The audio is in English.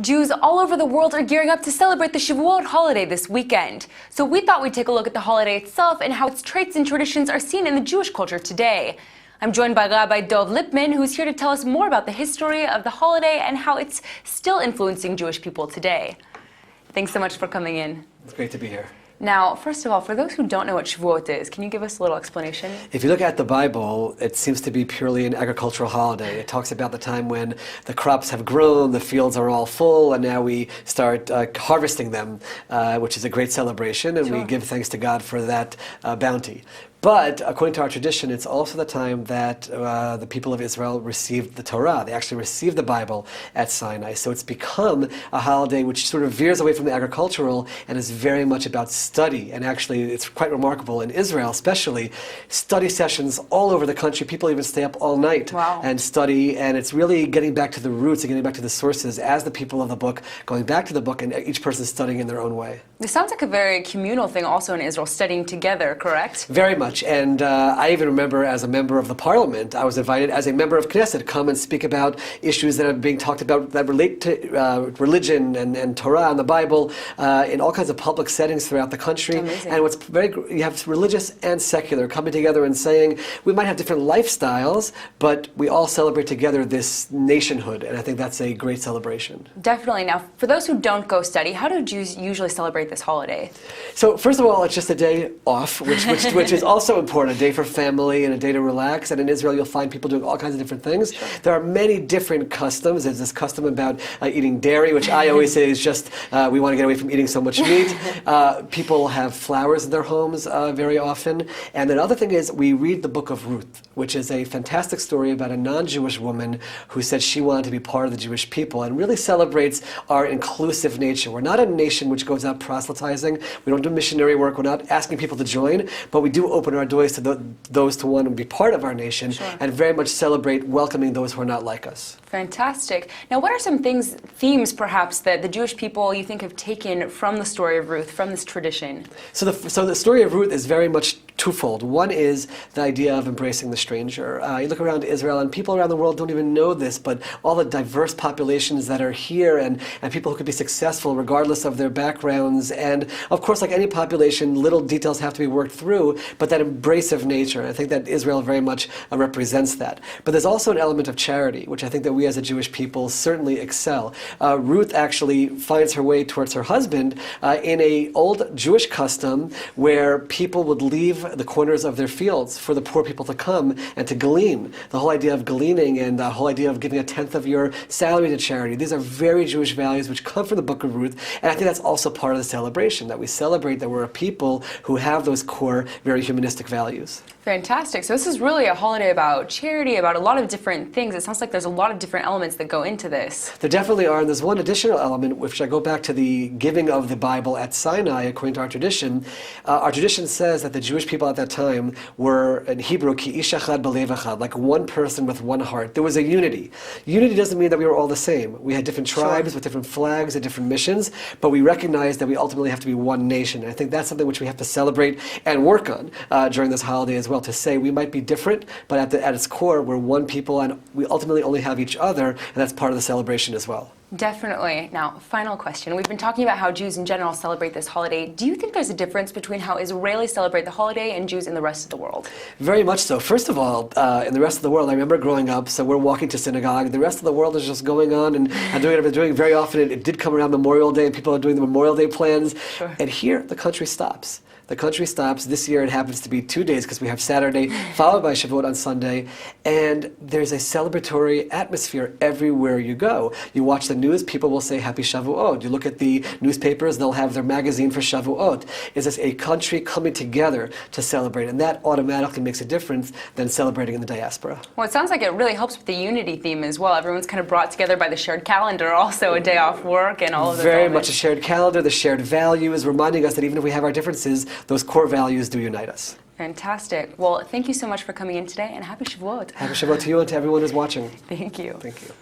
Jews all over the world are gearing up to celebrate the Shavuot holiday this weekend. So we thought we'd take a look at the holiday itself and how its traits and traditions are seen in the Jewish culture today. I'm joined by Rabbi Dov Lipman, who's here to tell us more about the history of the holiday and how it's still influencing Jewish people today. Thanks so much for coming in. It's great to be here. Now, first of all, for those who don't know what Shavuot is, can you give us a little explanation? If you look at the Bible, it seems to be purely an agricultural holiday. It talks about the time when the crops have grown, the fields are all full, and now we start harvesting them, which is a great celebration, and we give thanks to God for that bounty. But according to our tradition, it's also the time that the people of Israel received the Torah. They actually received the Bible at Sinai. So it's become a holiday which sort of veers away from the agricultural and is very much about study. And actually, it's quite remarkable in Israel, especially, study sessions all over the country. People even stay up all night and study. And it's really getting back to the roots and getting back to the sources as the people of the book, going back to the book, and each person studying in their own way. This sounds like a very communal thing also in Israel, studying together, correct? Very much. And I even remember as a member of the parliament, I was invited as a member of Knesset to come and speak about issues that are being talked about that relate to religion and Torah and the Bible in all kinds of public settings throughout the country. Amazing. And what's you have religious and secular coming together and saying, we might have different lifestyles, but we all celebrate together this nationhood. And I think that's a great celebration. Definitely. Now, for those who don't go study, how do Jews usually celebrate this holiday? So first of all, it's just a day off, which is also important, a day for family and a day to relax. And in Israel, you'll find people doing all kinds of different things. Sure. There are many different customs. There's this custom about eating dairy, which I always say is just, we want to get away from eating so much meat. People have flowers in their homes very often. And the other thing is we read the book of Ruth, which is a fantastic story about a non-Jewish woman who said she wanted to be part of the Jewish people and really celebrates our inclusive nature. We're not a nation which goes out proselytizing. We don't do missionary work. We're not asking people to join, but we do open our doors to those to want to be part of our nation and very much celebrate welcoming those who are not like us. Fantastic. Now, what are some themes perhaps that the Jewish people you think have taken from the story of Ruth, from this tradition? So the story of Ruth is very much twofold. One is the idea of embracing the stranger. You look around Israel and people around the world don't even know this, but all the diverse populations that are here and people who could be successful regardless of their backgrounds. And of course, like any population, little details have to be worked through, but that embrace of nature. I think that Israel very much represents that. But there's also an element of charity, which I think that we as a Jewish people certainly excel. Ruth actually finds her way towards her husband in an old Jewish custom where people would leave the corners of their fields for the poor people to come and to glean. The whole idea of gleaning and the whole idea of giving a tenth of your salary to charity. These are very Jewish values which come from the book of Ruth. And I think that's also part of the celebration, that we celebrate that we're a people who have those core, very humanistic values. Fantastic. So this is really a holiday about charity, about a lot of different things. It sounds like there's a lot of different elements that go into this. There definitely are, and there's one additional element, which I go back to the giving of the Bible at Sinai, according to our tradition. Our tradition says that the Jewish people at that time were, in Hebrew, ki ish echad b'lev echad, like one person with one heart. There was a unity. Unity doesn't mean that we were all the same. We had different tribes with different flags and different missions, but we recognize that we ultimately have to be one nation. And I think that's something which we have to celebrate and work on during this holiday as well, to say we might be different, but at its core, we're one people, and we ultimately only have each other, and that's part of the celebration as well. Definitely. Now, final question. We've been talking about how Jews in general celebrate this holiday. Do you think there's a difference between how Israelis celebrate the holiday and Jews in the rest of the world? Very much so. First of all, in the rest of the world, I remember growing up, so we're walking to synagogue. The rest of the world is just going on and doing what I've been doing very often. It did come around Memorial Day, and people are doing the Memorial Day plans. Sure. And here, the country stops. The country stops. This year it happens to be 2 days because we have Saturday followed by Shavuot on Sunday. And there's a celebratory atmosphere everywhere you go. You watch the news, people will say Happy Shavuot. You look at the newspapers, they'll have their magazine for Shavuot. Is this a country coming together to celebrate? And that automatically makes a difference than celebrating in the diaspora. Well, it sounds like it really helps with the unity theme as well. Everyone's kind of brought together by the shared calendar, also a day off work and all of those Very elements. much a shared calendar, the shared values, reminding us that even if we have our differences, those core values do unite us. Fantastic. Well, thank you so much for coming in today, and happy Shavuot. Happy Shavuot to you and to everyone who's watching. Thank you. Thank you.